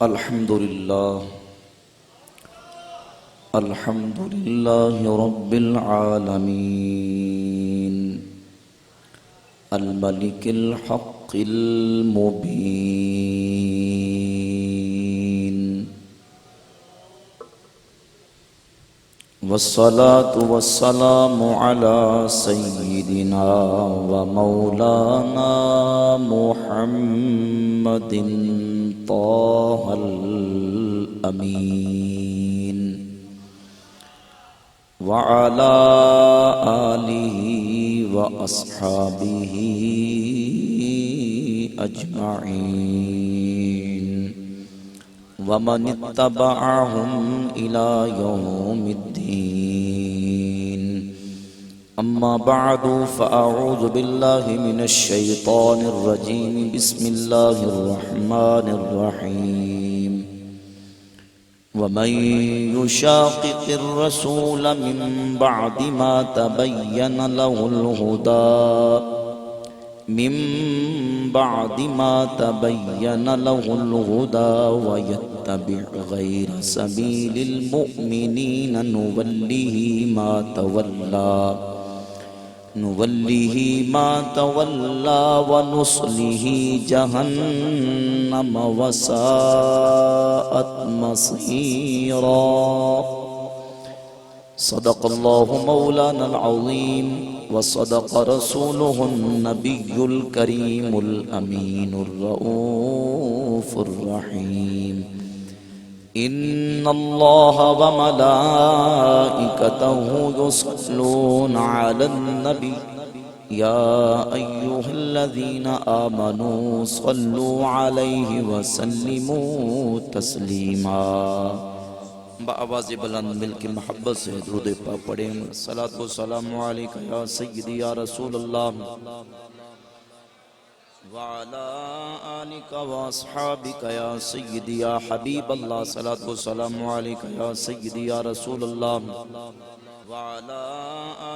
الحمد لله رب العالمين الملك الحق المبين والصلاة والسلام على سيدنا ومولانا محمد طه الأمين وعلى آله وأصحابه أجمعين ومن اتبعهم إلى يوم الدين. أما بعد فأعوذ بالله من الشيطان الرجيم. بسم الله الرحمن الرحيم. ومن يشاقق الرسول من بعد ما تبين له الهدى ويتبع غير سبيل المؤمنين نوله ما تولى ونصله جهنم وساءت مصيرا. صدق الله مولانا العظيم وصدق رسوله النبي الكريم الأمين الرؤوف الرحيم. إن الله وملائكته يصلون على النبي يا أيها الذين آمنوا صلوا عليه وسلموا تسليما. بآواز بلند مل کے محبت سے درود پاک پڑھیں. صلاۃ و سلام علیک یا سیدی یا رسول اللہ وعلى آلك وأصحابك يا سيدي يا حبيب الله. صلاة والسلام عليك يا سيدي يا رسول الله وعلى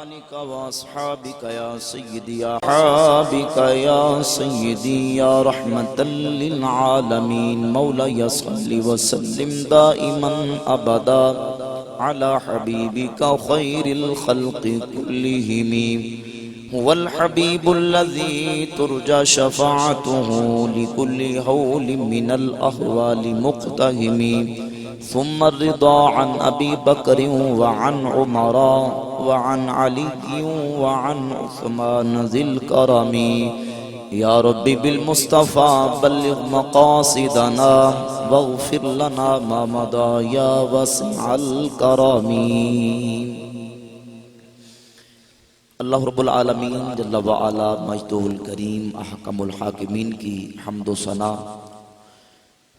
آلك وأصحابك يا سيدي يا حبيبك يا سيدي يا رحمة للعالمين. مولاي صل وسلم دائما أبدا على حبيبك خير الخلق كلهم. هو الحبيب الذي ترجى شفاعته لكل هول من الأهوال مقتهم. ثم الرضا عن أبي بكر وعن عمر وعن علي وعن عثمان ذي الكرم. يا ربي بالمصطفى بلغ مقاصدنا واغفر لنا ما مضى يا واسع الكرم. اللہ رب العالمین جل وعلا مجدہ الکریم احکم الحاکمین کی حمد و ثنا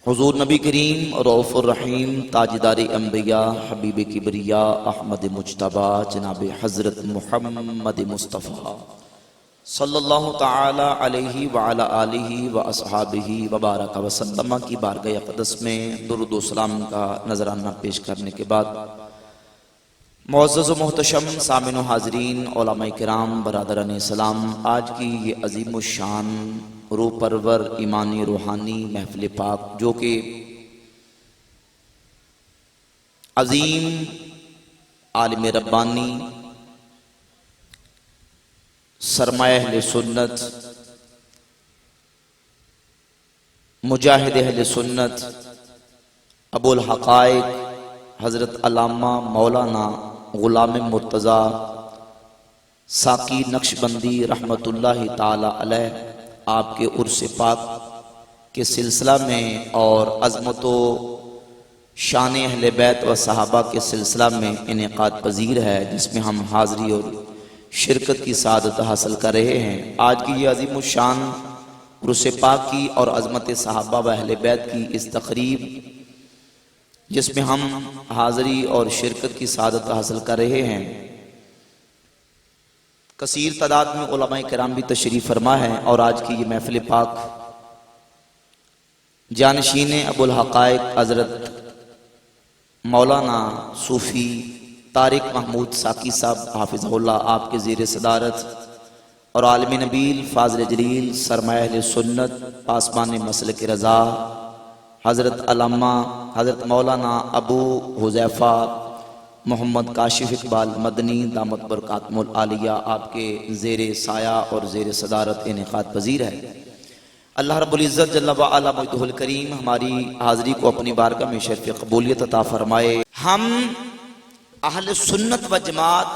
حضور نبی کریم رؤوف الرحیم تاجدار انبیاء حبیب کبریاء احمد مجتبی جناب حضرت محمد مصطفیٰ صلی اللہ تعالی علیہ وعلی آلہ واصحابہ وبارک وسلم کی بارگاہ اقدس میں درود و سلام کا نذرانہ پیش کرنے کے بعد معزز و محتشم سامعین و حاضرین علماء کرام برادران اسلام، آج کی یہ عظیم الشان روح پرور ایمانی روحانی محفل پاک جو کہ عظیم عالم ربانی سرمایہ اہل سنت مجاہد اہل سنت ابو الحقائق حضرت علامہ مولانا غلام مرتضی ساقی نقشبندی رحمت اللہ تعالی علیہ آپ کے عرس پاک کے سلسلہ میں اور عظمت و شان اہل بیت و صحابہ کے سلسلہ میں انعقاد پذیر ہے، جس میں ہم حاضری اور شرکت کی سعادت حاصل کر رہے ہیں. آج کی یہ عظیم الشان عرس پاک کی اور عظمت صحابہ و اہل بیت کی اس تقریب جس میں ہم حاضری اور شرکت کی سعادت حاصل کر رہے ہیں، کثیر تعداد میں علماء کرام بھی تشریف فرما ہے. اور آج کی یہ محفل پاک جانشین ابو الحقائق حضرت مولانا صوفی طارق محمود ساقی صاحب حافظہ اللہ آپ کے زیر صدارت اور عالم نبیل فاضل جلیل سرمایہ اہل سنت پاسبان مسلک رضا حضرت علامہ حضرت مولانا ابو حذیفہ محمد کاشف اقبال مدنی دامت برکاتہم العالیہ آپ کے زیر سایہ اور زیر صدارت انعقاد پذیر ہے۔ اللہ رب العزت جل وعلا مجدہ الکریم ہماری حاضری کو اپنی بارگاہ میں شرف قبولیت عطا فرمائے۔ ہم اہل سنت و جماعت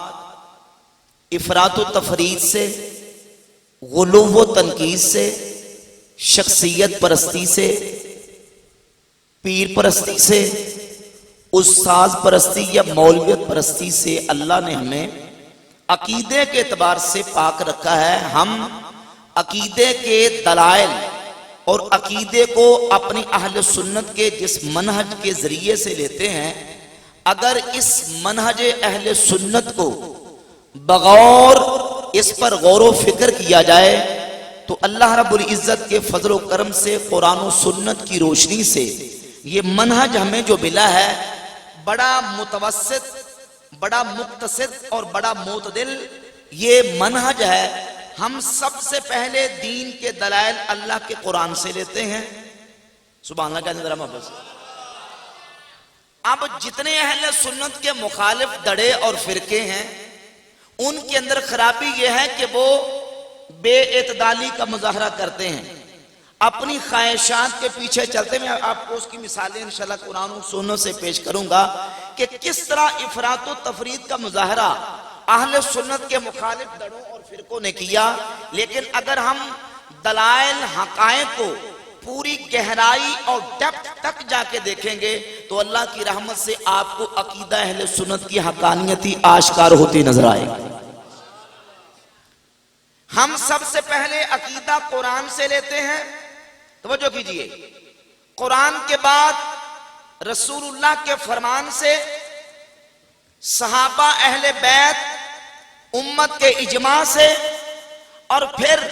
افراط و تفرید سے، غلو و تنقید سے، شخصیت پرستی سے، پیر پرستی سے، استاذ پرستی یا مولویت پرستی سے اللہ نے ہمیں عقیدے کے اعتبار سے پاک رکھا ہے۔ ہم عقیدے کے دلائل اور عقیدے کو اپنی اہل سنت کے جس منہج کے ذریعے سے لیتے ہیں، اگر اس منہج اہل سنت کو بغور اس پر غور و فکر کیا جائے تو اللہ رب العزت کے فضل و کرم سے قرآن و سنت کی روشنی سے یہ منہج ہمیں جو ملا ہے بڑا متوسط، بڑا مقتصد اور بڑا معتدل یہ منہج ہے۔ ہم سب سے پہلے دین کے دلائل اللہ کے قرآن سے لیتے ہیں۔ سبحان اللہ کہتے ہیں۔ بس اب جتنے اہل سنت کے مخالف دڑے اور فرقے ہیں ان کے اندر خرابی یہ ہے کہ وہ بے اعتدالی کا مظاہرہ کرتے ہیں، اپنی خواہشات کے پیچھے چلتے ہیں۔ میں آپ کو اس کی مثالیں انشاءاللہ قرآن و سنت سے پیش کروں گا کہ کس طرح افراط و تفرید کا مظاہرہ اہل سنت کے مخالف دڑوں اور فرقوں نے کیا۔ لیکن اگر ہم دلائل حقائق کو پوری گہرائی اور ڈیپتھ تک جا کے دیکھیں گے تو اللہ کی رحمت سے آپ کو عقیدہ اہل سنت کی حقانیتی آشکار ہوتی نظر آئے گی۔ ہم سب سے پہلے عقیدہ قرآن سے لیتے ہیں، توجہ کیجئے، قرآن کے بعد رسول اللہ کے فرمان سے، صحابہ اہل بیت امت کے اجماع سے، اور پھر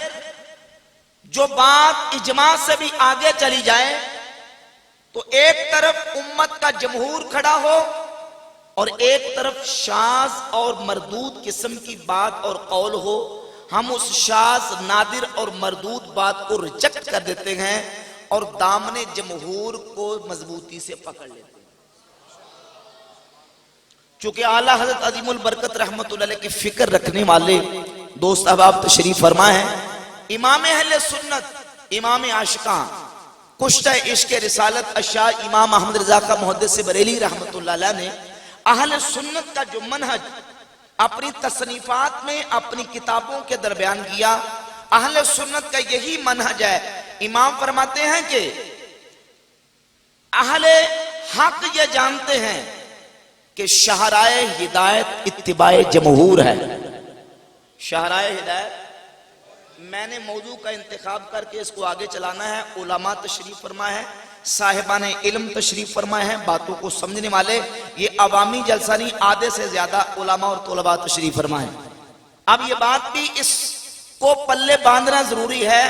جو بات اجماع سے بھی آگے چلی جائے تو ایک طرف امت کا جمہور کھڑا ہو اور ایک طرف شاذ اور مردود قسم کی بات اور قول ہو، ہم اس شاذ، نادر اور مردود بات کو ریجیکٹ کر دیتے ہیں اور دامن جمہور کو مضبوطی سے پکڑ لیتے ہیں۔ چونکہ اعلیٰ حضرت عظیم البرکت رحمت اللہ علیہ کی فکر رکھنے والے دوست احباب تشریف فرما ہیں، امام اہل سنت، امام عاشقاں، کشتہ عشق رسالت اشاع امام احمد رضا کا محدث بریلی رحمت اللہ علیہ نے اہل سنت کا جو منہج اپنی تصنیفات میں اپنی کتابوں کے در بیان کیا، اہل سنت کا یہی منہج ہے۔ امام فرماتے ہیں کہ اہل حق یہ جانتے ہیں کہ شاہراہ ہدایت اتباع جمہور ہے۔ شاہراہ ہدایت، میں نے موضوع کا انتخاب کر کے اس کو آگے چلانا ہے، علماء تشریف فرما ہے، صاحبان علم تشریف فرما ہے، باتوں کو سمجھنے والے، یہ عوامی جلسہ نہیں، آدھے سے زیادہ علماء اور طلباء تشریف فرما ہے۔ اب یہ بات بھی اس کو پلے باندھنا ضروری ہے،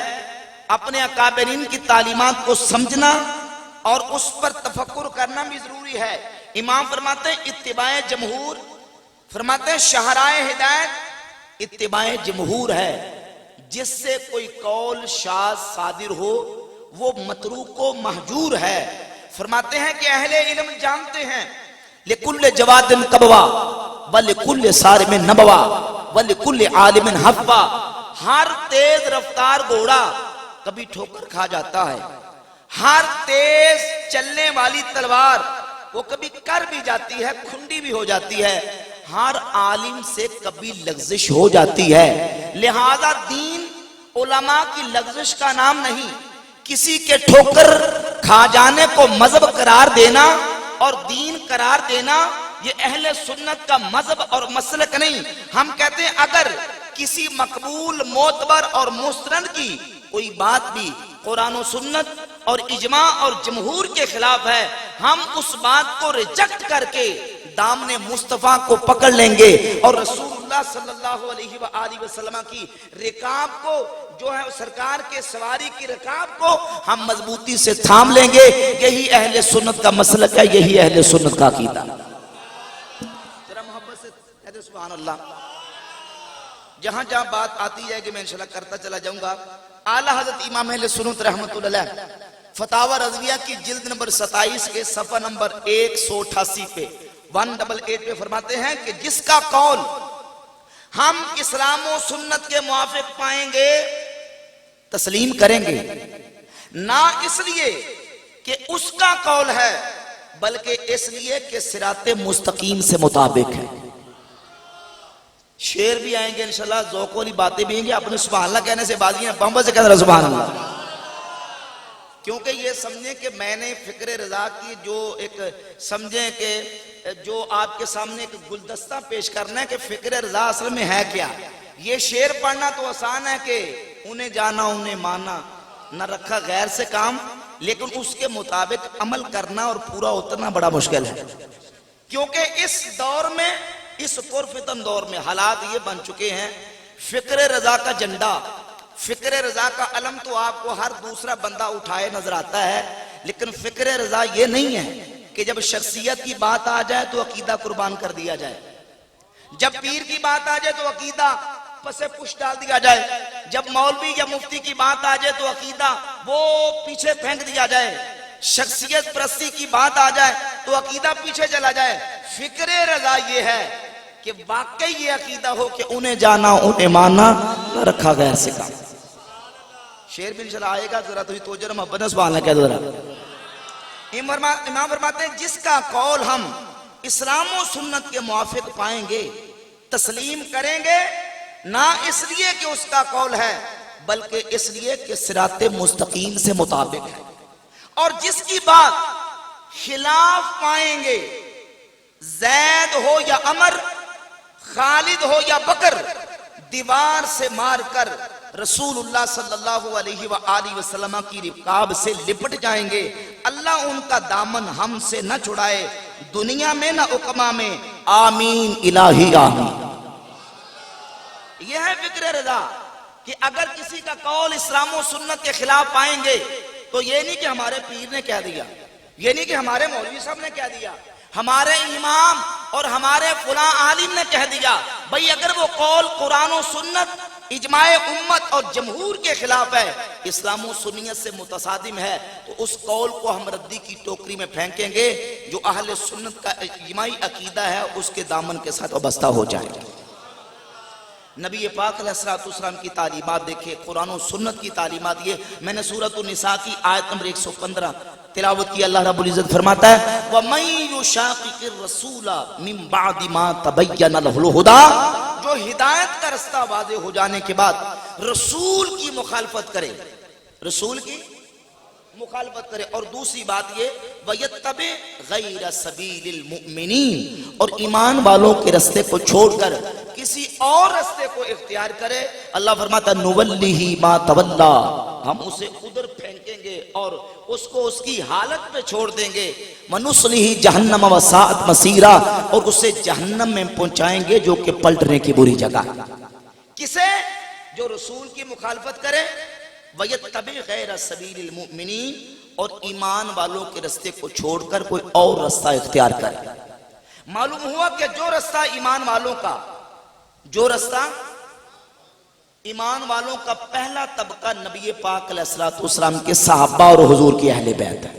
اپنے اکابرین کی تعلیمات کو سمجھنا اور اس پر تفکر کرنا بھی ضروری ہے۔ امام فرماتے ہیں اتباع جمہور، فرماتے ہیں شاہراہ ہدایت اتباع جمہور ہے، جس سے کوئی قول شاذ صادر ہو وہ متروک و مہجور ہے۔ فرماتے ہیں کہ اہل علم جانتے ہیں لِكُلِّ جَوَادٍ قَبْوَا وَلِكُلِّ صَارِمٍ نَبْوَا وَلِكُلِّ عَالِمٍ حَفْوَا، ہر تیز رفتار گھوڑا کبھی ٹھوکر کھا جاتا ہے، ہر تیز چلنے والی تلوار وہ کبھی کر بھی جاتی ہے، کھنڈی بھی ہو جاتی ہے، ہر عالم سے کبھی لغزش ہو جاتی ہے۔ لہذا دین علماء کی لغزش کا نام نہیں، کسی کے ٹھوکر کھا جانے کو مذہب قرار دینا اور دین قرار دینا یہ اہل سنت کا مذہب اور مسلک نہیں۔ ہم کہتے ہیں اگر کسی مقبول، معتبر اور مستند کی کوئی بات بھی قرآن و سنت اور اجماع اور جمہور کے خلاف ہے، ہم اس بات کو ریجیکٹ کر کے دامن مصطفیٰ کو پکڑ لیں گے اور رسول اللہ صلی اللہ علیہ وآلہ وسلم کی رکاب کو، جو ہے سرکار کے سواری کی رکاب کو ہم مضبوطی سے تھام لیں گے۔ یہی اہل سنت کا مسلک ہے، یہی اہل سنت کا عقیدہ۔ ذرا محبت سے کہتے سبحان اللہ۔ جہاں جہاں بات آتی ہے کہ میں انشاءاللہ کرتا چلا جاؤں گا، اعلیٰ حضرت امام اہل سنت رحمت اللہ علیہ فتاوی رضویہ کی جلد نمبر 27 کے صفحہ نمبر 188 پہ 188 پہ فرماتے ہیں کہ جس کا قول ہم اسلام و سنت کے موافق پائیں گے تسلیم کریں گے، نہ اس لیے کہ اس کا قول ہے بلکہ اس لیے کہ صراط مستقیم سے مطابق ہے۔ شعر بھی آئیں گے انشاءاللہ، ذوق والی باتیں بھی آئیں گے، اپنے سبحان اللہ کہنے سے بازیاں بہمت سے کہتے ہیں سبحان اللہ، کیونکہ یہ سمجھیں کہ میں نے فکر رضا کی جو ایک سمجھیں کہ جو آپ کے سامنے ایک گلدستہ پیش کرنا ہے کہ فکر رضا اصل میں ہے کیا۔ یہ شعر پڑھنا تو آسان ہے کہ انہیں جانا انہیں مانا، نہ رکھا غیر سے کام، لیکن اس کے مطابق عمل کرنا اور پورا اترنا بڑا مشکل ہے، کیونکہ اس دور میں، اس پرفتن دور میں حالات یہ بن چکے ہیں، فکر رضا کا جھنڈا، فکر رضا کا علم تو آپ کو ہر دوسرا بندہ اٹھائے نظر آتا ہے، لیکن فکر رضا یہ نہیں ہے کہ جب شخصیت کی بات آ جائے تو عقیدہ قربان کر دیا جائے، جب پیر کی بات آ جائے تو عقیدہ پسے پش ڈال دیا جائے، جب مولوی یا مفتی کی بات آ جائے تو عقیدہ وہ پیچھے پھینک دیا جائے، شخصیت پرستی کی بات آ جائے تو عقیدہ پیچھے چلا جائے۔ فکر رضا یہ ہے کہ واقعی یہ عقیدہ ہو کہ انہیں جانا انہیں مانا، نہ رکھا غیر سے کام۔ شعر بھی انشاءاللہ آئے گا، ذرا توجہ توجہ محبت نے سبحان اللہ کہہ دو ذرا۔ امام فرماتے ہیں جس کا قول ہم اسلام و سنت کے موافق پائیں گے تسلیم کریں گے، نہ اس لیے کہ اس کا قول ہے بلکہ اس لیے کہ صراط مستقیم سے مطابق ہے، اور جس کی بات خلاف پائیں گے، زید ہو یا عمر، خالد ہو یا بکر، دیوار سے مار کر رسول اللہ صلی اللہ علیہ وآلہ وسلم کی رکاب سے لپٹ جائیں گے۔ اللہ ان کا دامن ہم سے نہ چھڑائے، دنیا میں نہ اقما میں، آمین الہی آمین۔ یہ ہے فکر رضا کہ اگر کسی کا قول اسلام و سنت کے خلاف پائیں گے تو یہ نہیں کہ ہمارے پیر نے کہہ دیا، یہ نہیں کہ ہمارے مولوی صاحب نے کہہ دیا، ہمارے امام اور ہمارے فلاں عالم نے کہہ دیا، بھئی اگر وہ قول قرآن و سنت، اجماع امت اور جمہور کے خلاف ہے، اسلام و سنیت سے متصادم ہے، تو اس قول کو ہم ردی کی ٹوکری میں پھینکیں گے، جو اہل سنت کا اجماعی عقیدہ ہے اس کے دامن کے ساتھ وابستہ ہو جائے گا۔ نبی پاک علیہ السلام کی تعلیمات دیکھیں، قرآن و سنت کی تعلیمات، یہ میں نے سورۃ النساء کی آیت نمبر 115 تلاوت کی۔ اللہ رب العزت فرماتا ہے وَمَن يُشَاقِقِ الرَّسُولَ مِن بَعْدِ مَا تَبَيَّنَ لَهُ الْهُدَىٰ، جو ہدایت کا رستہ واضح ہو جانے کے بعد رسول کی مخالفت کرے، رسول کی مخالفت کرے، اور دوسری بات یہ وَيَتَّبِعْ غَيْرَ سَبِيلِ الْمُؤْمِنِينَ، اور ایمان والوں کے رستے کو چھوڑ کر کسی اور رستے کو اختیار کرے، اللہ فرماتا نُوَلِّهِ مَا تَوَلَّىٰ، ہم اسے ادھر پھینکیں گے اور اس کو اس کی حالت پہ چھوڑ دیں گے، وَنُصْلِهِ جَهَنَّمَ وَسَاءَتْ مَصِيرًا، اور اسے جہنم میں پہنچائیں گے جو کہ پلٹنے کی بری جگہ۔ کسے؟ جو رسول کی مخالفت کرے، وَيَتَّبِعْ غَيْرَ سَبِيلِ الْمُؤْمِنِينَ، اور ایمان والوں کے رستے کو چھوڑ کر کوئی اور رستہ اختیار کرے۔ معلوم ہوا کہ جو رستہ ایمان والوں کا، جو رستہ ایمان والوں کا پہلا طبقہ نبی پاک علیہ السلام کے صحابہ اور حضور کی اہل بیت ہے،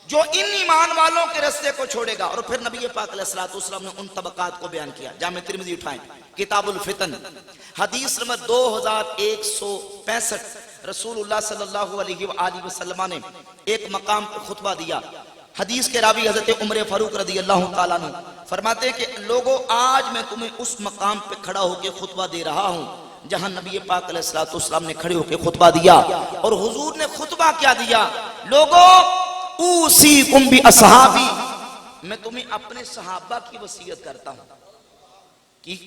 جو ان ایمان والوں کے رستے کو چھوڑے گا۔ اور پھر نبی پاک علیہ السلام نے ان طبقات کو بیان کیا۔ جامع ترمذی اٹھائیں، کتاب الفتن، حدیث نمبر 2165، رسول اللہ صلی اللہ علیہ وآلہ وسلم نے ایک مقام پر خطبہ دیا۔ حدیث کے راوی حضرت عمر فاروق رضی اللہ تعالیٰ عنہ فرماتے ہیں کہ لوگوں، آج میں تمہیں اس مقام پہ کھڑا ہو کے خطبہ دے رہا ہوں جہاں نبی پاک علیہ السلام نے کھڑے ہو کے خطبہ دیا۔ اور حضور نے خطبہ کیا دیا؟ لوگوں، اوصیکم باصحابی، میں تمہیں اپنے صحابہ کی وصیت کرتا ہوں۔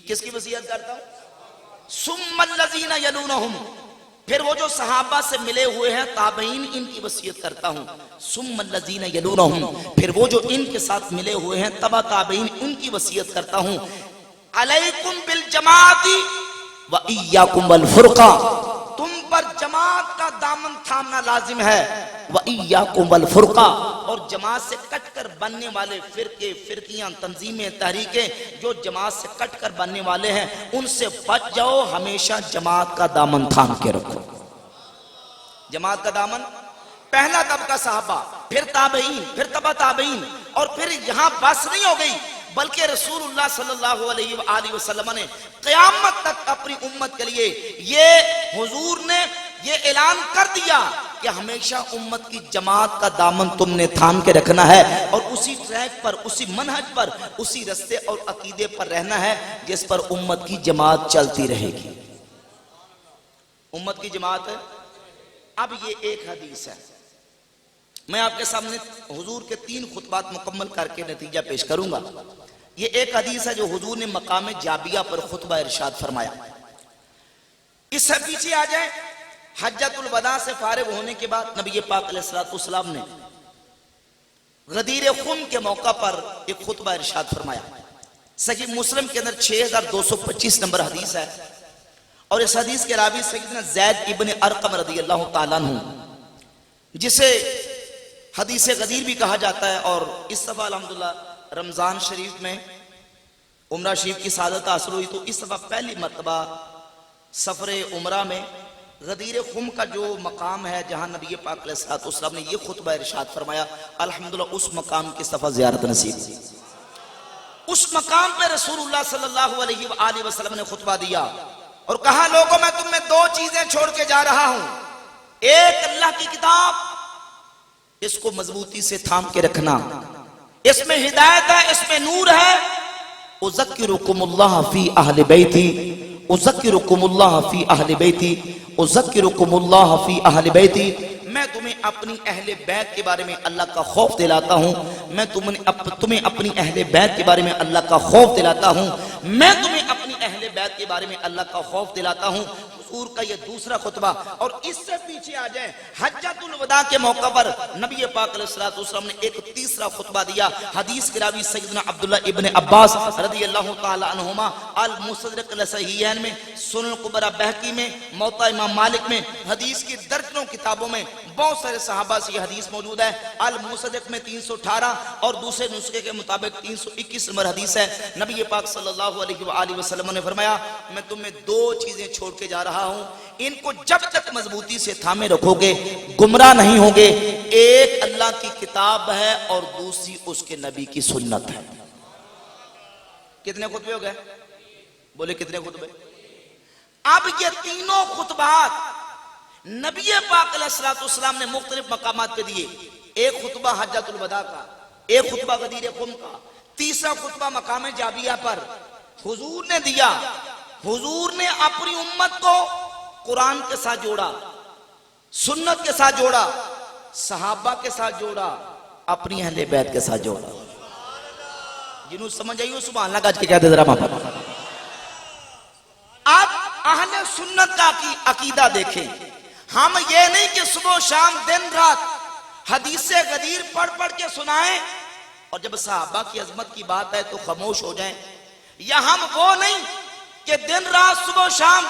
کس کی وصیت کرتا ہوں؟ ثم الذین یلونہم، پھر وہ جو صحابہ سے ملے ہوئے ہیں تابعین، ان کی وصیت کرتا ہوں۔ ثم الذین یلونہم، پھر وہ جو ان کے ساتھ ملے ہوئے ہیں تبع تابعین، ان کی وصیت کرتا ہوں۔ علیکم بالجماعت وَإِيَّاكُمْ وَالْفُرْقَةِ، تم پر جماعت کا دامن تھامنا لازم ہے۔ وَإِيَّاكُمْ وَالْفُرْقَةِ، اور جماعت سے کٹ کر بننے والے فرقے، فرقیاں، تنظیمیں، تحریکیں جو جماعت سے کٹ کر بننے والے ہیں ان سے بچ جاؤ، ہمیشہ جماعت کا دامن تھام کے رکھو۔ جماعت کا دامن، پہلا طبقہ صحابہ، پھر تابعین، پھر تبع تابعین، اور پھر یہاں بس نہیں ہو گئی بلکہ رسول اللہ صلی اللہ علیہ وآلہ وسلم نے قیامت تک اپنی امت کے لیے حضور نے یہ اعلان کر دیا کہ ہمیشہ امت کی جماعت کا دامن تم نے تھام کے رکھنا ہے، اور اسی ٹریک پر، اسی منہج پر، اسی رستے اور عقیدے پر رہنا ہے جس پر امت کی جماعت چلتی رہے گی۔ امت کی جماعت ہے۔ اب یہ ایک حدیث ہے، میں آپ کے سامنے حضور کے 3 خطبات مکمل کر کے نتیجہ پیش کروں گا۔ یہ ایک حدیث ہے جو حضور نے مقام جابیہ پر خطبہ ارشاد فرمایا۔ اس سے پیچھے آ جائیں، حجۃ الوداع سے فارغ ہونے کے بعد نبی پاک علیہ السلام نے غدیر خم کے موقع پر ایک خطبہ ارشاد فرمایا۔ صحیح مسلم کے اندر 6225 نمبر حدیث ہے، اور اس حدیث کے راوی سیدنا زید ابن ارقم رضی اللہ تعالیٰ عنہ، جسے حدیث غدیر بھی کہا جاتا ہے، اور اس دفعہ الحمدللہ رمضان شریف میں عمرہ شریف کی سعادت حاصل ہوئی، تو اس دفعہ پہلی مرتبہ سفر عمرہ میں غدیر خم کا جو مقام ہے جہاں نبی پاک علیہ السلام نے یہ خطبہ ارشاد فرمایا، الحمدللہ اس مقام کی صفحہ زیارت نصیب تھی۔ اس مقام پہ رسول اللہ صلی اللہ علیہ وآلہ وسلم نے خطبہ دیا اور کہا، لوگوں میں تم میں 2 چیزیں چھوڑ کے جا رہا ہوں۔ ایک اللہ کی کتاب، اس کو مضبوطی سے تھام کے رکھنا، اس میں ہدایت ہے، اس میں نور ہے۔ اذکرکم اللہ فی اہل بیتی، اذکرکم اللہ فی اہل بیتی، اذکرکم اللہ فی اہل بیتی، میں تمہیں اپنی اہل بیت کے بارے میں اللہ کا خوف دلاتا ہوں، میں تمہیں اپنی اہل بیت کے بارے میں اللہ کا خوف دلاتا ہوں، میں تمہیں اپنی اہل بیت کے بارے میں اللہ کا خوف دلاتا ہوں۔ حضور کا یہ دوسرا خطبہ، اور اس سے پیچھے آ جائیں، حجۃ الوداع کے موقع پر نبی پاک علیہ السلام نے ایک تیسرا خطبہ دیا۔ حدیث کے راوی سیدنا عبداللہ ابن عباس رضی اللہ تعالی عنہما، المستدرک الصحیحین میں، سنن الکبریٰ بہقی میں، موطا امام مالک میں، حدیث کی درجنوں کتابوں میں بہت سارے صحابہ سے یہ حدیث موجود ہے۔ المصدق میں 318 اور دوسرے نسخے کے مطابق 321 نمبر حدیث ہے۔ نبی پاک صلی اللہ علیہ وآلہ وسلم نے فرمایا، میں تمہیں 2 چیزیں چھوڑ کے جا رہا ہوں، ان کو جب تک مضبوطی سے تھامے رکھو گے گمراہ نہیں ہوگے۔ ایک اللہ کی کتاب ہے اور دوسری اس کے نبی کی سنت ہے۔ کتنے خطبے ہو گئے؟ بولے کتنے خطبے؟ اب یہ تینوں خطبات نبی پاک علیہ السلام نے مختلف مقامات پہ دیے۔ ایک خطبہ حجۃ الوداع کا، ایک خطبہ غدیر خم کا، تیسرا خطبہ مقام جابیہ پر حضور نے دیا۔ حضور نے اپنی امت کو قرآن کے ساتھ جوڑا، سنت کے ساتھ جوڑا، صحابہ کے ساتھ جوڑا، اپنی اہل بیت کے ساتھ جوڑا۔ جنہوں سمجھ آئیو سبحان اللہ گاج کے کہتے ذرا محبت۔ اب اہل سنت کا عقیدہ دیکھیں، ہم یہ نہیں کہ صبح و شام دن رات حدیث غدیر پڑھ پڑھ کے سنائیں اور جب صحابہ کی عظمت کی بات ہے تو خاموش ہو جائیں، یا ہم وہ نہیں کہ دن رات صبح و شام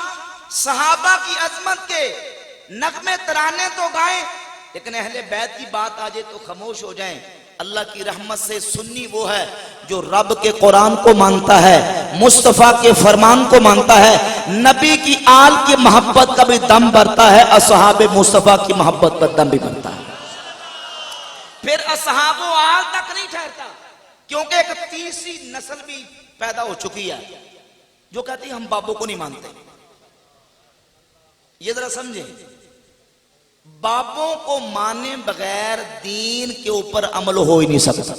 صحابہ کی عظمت کے نغمے ترانے تو گائیں لیکن اہل بیت کی بات آ جائے تو خاموش ہو جائیں۔ اللہ کی رحمت سے سنی وہ ہے جو رب کے قرآن کو مانتا ہے، مصطفیٰ کے فرمان کو مانتا ہے، نبی کی آل کی محبت کا بھی دم بھرتا ہے، اصحاب مصطفیٰ کی محبت پر دم بھی بھرتا ہے۔ پھر اصحاب و آل تک نہیں ٹھہرتا، کیونکہ ایک تیسری نسل بھی پیدا ہو چکی ہے جو کہتی ہے ہم بابوں کو نہیں مانتے۔ یہ ذرا سمجھیں، بابوں کو مانے بغیر دین کے اوپر عمل ہو ہی نہیں سکتا۔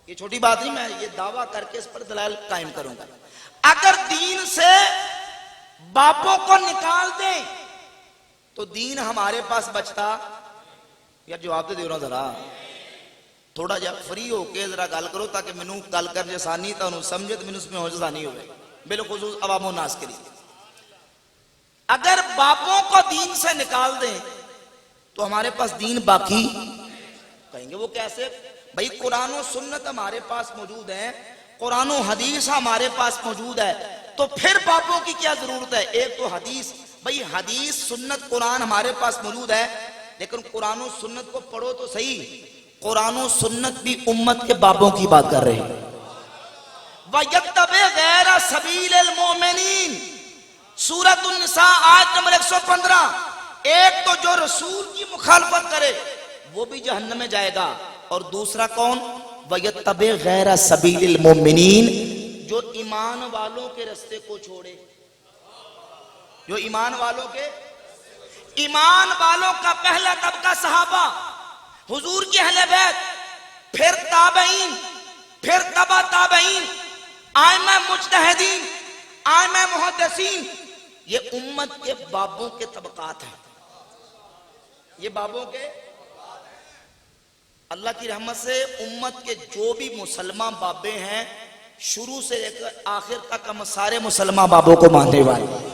یہ چھوٹی بات نہیں، میں یہ دعویٰ کر کے اس پر دلائل قائم کروں گا۔ اگر دین سے بابوں کو نکال دیں تو دین ہمارے پاس بچتا۔ یار جواب دے رہا ذرا تھوڑا جا فری ہو کے ذرا گل کرو تاکہ مینوں گل کرنے آسانی تو انہوں سمجھے تو مینوں اس میں ہو آسانی ہوئے، بالخصوص عوام و ناس کے لیے۔ اگر بابوں کو دین سے نکال دیں تو ہمارے پاس دین باقی، کہیں گے وہ کیسے؟ بھئی قرآن و سنت ہمارے پاس موجود ہے، قرآن و حدیث ہمارے پاس موجود ہے، تو پھر بابوں کی کیا ضرورت ہے؟ ایک تو حدیث، بھئی حدیث سنت قرآن ہمارے پاس موجود ہے، لیکن قرآن و سنت کو پڑھو تو صحیح، قرآن و سنت بھی امت کے بابوں کی بات کر رہے ہیں۔ وَيَتَّبِعْ غَيْرَ سَبِيلِ الْمُؤْمِنِينَ، سورۃ النساء آیت نمبر 115، ایک تو جو رسول کی مخالفت کرے وہ بھی جہنم میں جائے گا، اور دوسرا کون؟ وَيَتَّبِعْ غَيْرَ سَبِيلِ الْمُؤْمِنِينَ، جو ایمان والوں کے رستے کو چھوڑے، جو ایمان والوں کے، ایمان والوں کا پہلا طبقہ صحابہ، حضور کی اہل بیت، پھر تابعین، پھر تبع تابعین، ائمہ مجتہدین، ائمہ محدثین، یہ امت کے بابوں کے طبقات ہیں، یہ بابوں کے۔ اللہ کی رحمت سے امت کے جو بھی مسلمان بابے ہیں شروع سے لے کر آخر تک ہم سارے مسلمان بابوں کو ماننے والے ہیں۔